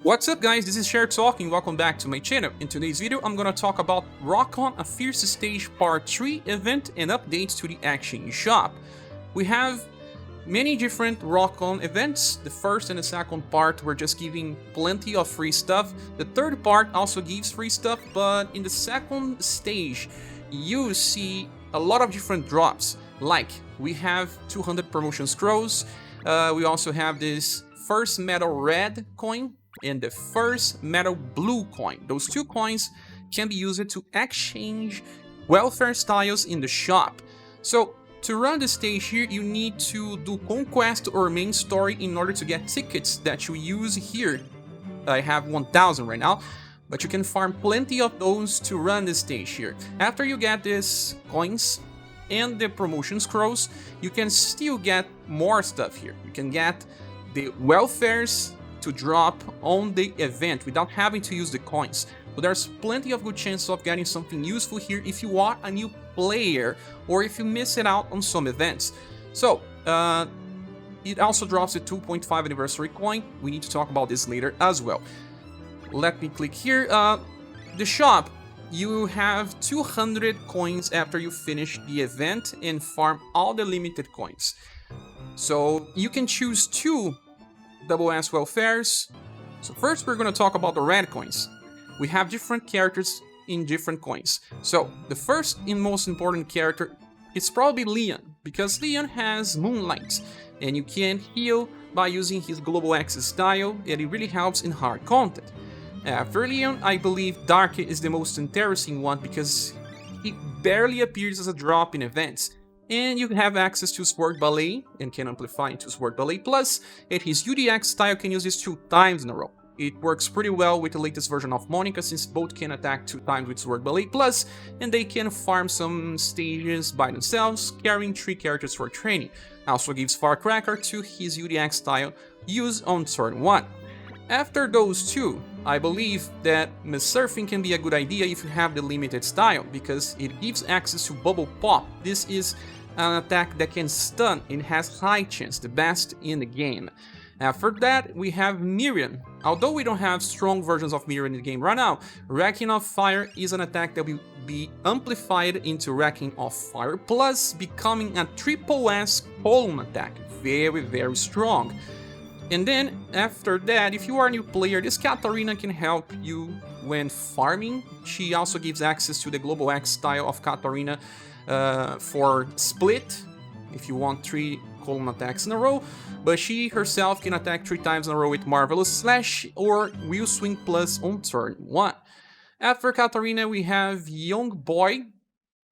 What's up guys, this is Cher talking, welcome back to my channel. In today's video, I'm gonna talk about Rock On A Fierce Stage Part 3 event and updates to the Exchange Shop. We have many different Rock On events. The first and the second part were just giving plenty of free stuff. The third part also gives free stuff, but in the second stage, you see a lot of different drops. Like, we have 200 promotion scrolls, we also have this first metal red coin, and the first metal blue coin. Those two coins can be used to exchange welfare styles in the shop. So to run the stage here, you need to do conquest or main story in order to get tickets that you use here. I have 1000 right now, but you can farm plenty of those to run the stage here. After you get these coins and the promotion scrolls, you can still get more stuff here. You can get the welfares to drop on the event without having to use the coins. So there's plenty of good chances of getting something useful here if you are a new player or if you miss it out on some events. So it also drops the 2.5 anniversary coin. We need to talk about this later as well. Let me click here. The shop, you have 200 coins after you finish the event and farm all the limited coins. So you can choose two double S welfares. So first we're going to talk about the red coins. We have different characters in different coins. So the first and most important character is probably Leon, because Leon has Moonlight and you can heal by using his global access style, and it really helps in hard content. After Leon, I believe Dark is the most interesting one because he barely appears as a drop in events. And you have access to Sword Ballet and can amplify into Sword Ballet Plus, and his UDX style can use this 2 times in a row. It works pretty well with the latest version of Monica since both can attack 2 times with Sword Ballet Plus, and they can farm some stages by themselves, carrying 3 characters for training. Also gives Firecracker to his UDX style used on turn 1. After those two, I believe that Surfing can be a good idea if you have the limited style, because it gives access to Bubble Pop. This is an attack that can stun and has high chance, the best in the game. After that, we have Miriam. Although we don't have strong versions of Miriam in the game right now, Wrecking of Fire is an attack that will be amplified into Wrecking of Fire Plus, becoming a triple S column attack. Very, very strong. And then, after that, if you are a new player, this Katarina can help you when farming. She also gives access to the Global X style of Katarina for split, if you want 3 column attacks in a row, but she herself can attack 3 times in a row with Marvelous Slash or Wheel Swing Plus on turn 1. After Katarina, we have Young Boy,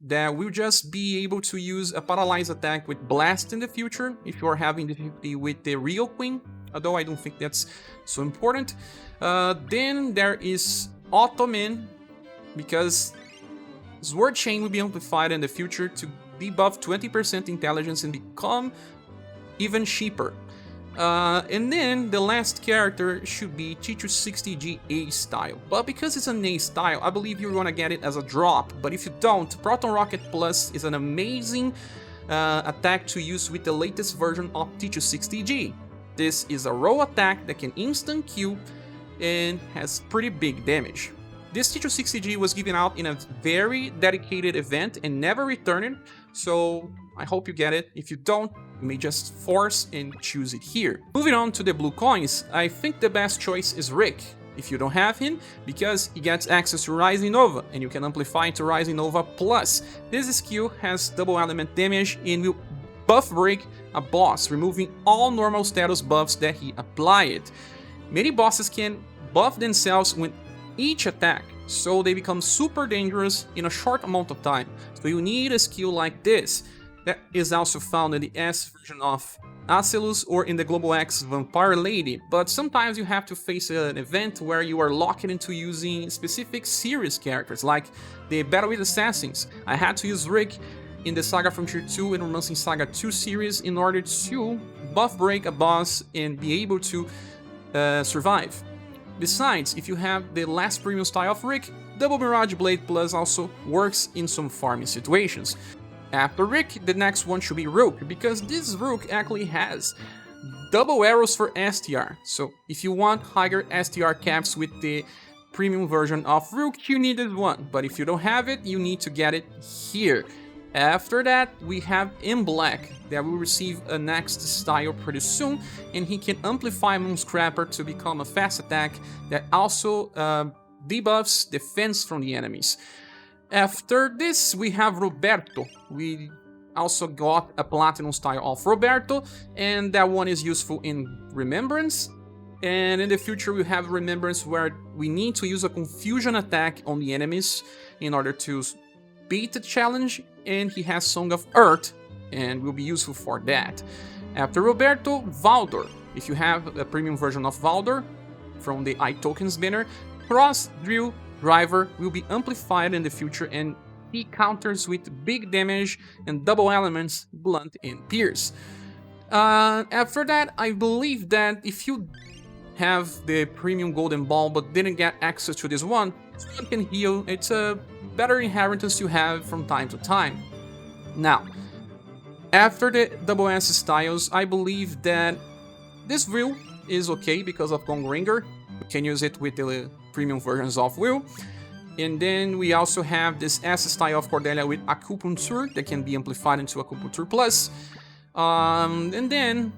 that will just be able to use a paralyzed attack with Blast in the future if you are having difficulty with the Rio Queen, although I don't think that's so important. Then there is Ottoman, because Sword Chain will be amplified in the future to debuff 20% intelligence and become even cheaper. And then the last character should be T260G A style, but because it's an A style, I believe you're gonna get it as a drop, but if you don't, Proton Rocket Plus is an amazing attack to use with the latest version of T260G. This is a row attack that can instant kill and has pretty big damage. This T260G was given out in a very dedicated event and never returned, so I hope you get it. If you don't, you may just force and choose it here. Moving on to the blue coins, I think the best choice is Rick, if you don't have him, because he gets access to Rising Nova, and you can amplify to Rising Nova Plus. This skill has double element damage and will buff break a boss, removing all normal status buffs that he applied. Many bosses can buff themselves with each attack, so they become super dangerous in a short amount of time. So you need a skill like this. That is also found in the S version of Acelus or in the Global X Vampire Lady, but sometimes you have to face an event where you are locked into using specific series characters, like the Battle with Assassins. I had to use Rick in the SaGa Frontier 2 and Romancing Saga 2 series in order to buff break a boss and be able to survive. Besides, if you have the last premium style of Rick, Double Mirage Blade Plus also works in some farming situations. After Rick, the next one should be Rook, because this Rook actually has double arrows for STR. So if you want higher STR caps with the premium version of Rook, you need this one. But if you don't have it, you need to get it here. After that, we have in black that will receive a next style pretty soon, and he can amplify Moonscrapper to become a fast attack that also debuffs defense from the enemies. After this, we have Roberto. We also got a platinum style of Roberto, and that one is useful in Remembrance. And in the future, we have Remembrance where we need to use a confusion attack on the enemies in order to beat the challenge, and he has Song of Earth and will be useful for that. After Roberto, Valdor. If you have a premium version of Valdor from the iTokens banner, Cross Drill Driver will be amplified in the future, and he counters with big damage and double elements, Blunt and Pierce. After that, I believe that if you have the premium Golden Ball but didn't get access to this one can heal. It's a better inheritance you have from time to time. Now, after the double S styles, I believe that this Will is okay because of Gong Ringer. You can use it with the premium versions of Will. And then we also have this S style of Cordelia with Acupuncture that can be amplified into Acupuncture Plus. And then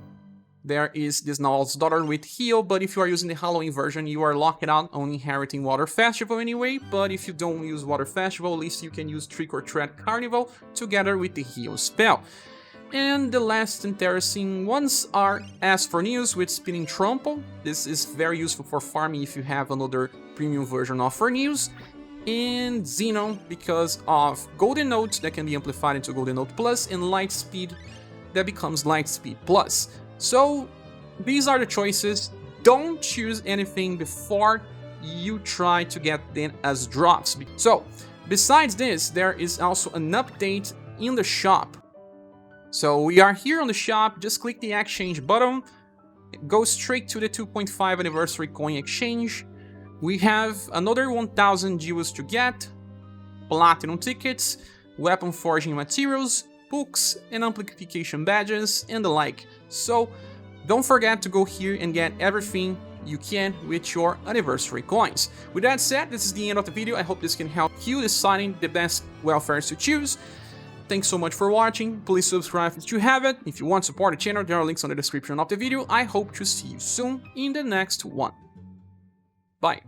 there is this Null's Daughter with Heal, but if you are using the Halloween version, you are locked out on inheriting Water Festival anyway. But if you don't use Water Festival, at least you can use Trick or Treat Carnival together with the Heal spell. And the last interesting ones are As for News with Spinning Trample. This is very useful for farming if you have another premium version of For News. And Xenon because of Golden Note that can be amplified into Golden Note Plus, and Light Speed that becomes Light Speed Plus. So these are the choices. Don't choose anything before you try to get them as drops. So besides this, there is also an update in the shop. So we are here on the shop, just click the exchange button, go straight to the 2.5 anniversary coin exchange. We have another 1000 jewels to get, platinum tickets, weapon forging materials, books, and amplification badges, and the like. So don't forget to go here and get everything you can with your anniversary coins. With that said, this is the end of the video. I hope this can help you deciding the best welfares to choose. Thanks so much for watching. Please subscribe if you haven't. If you want to support the channel, there are links on the description of the video. I hope to see you soon in the next one. Bye.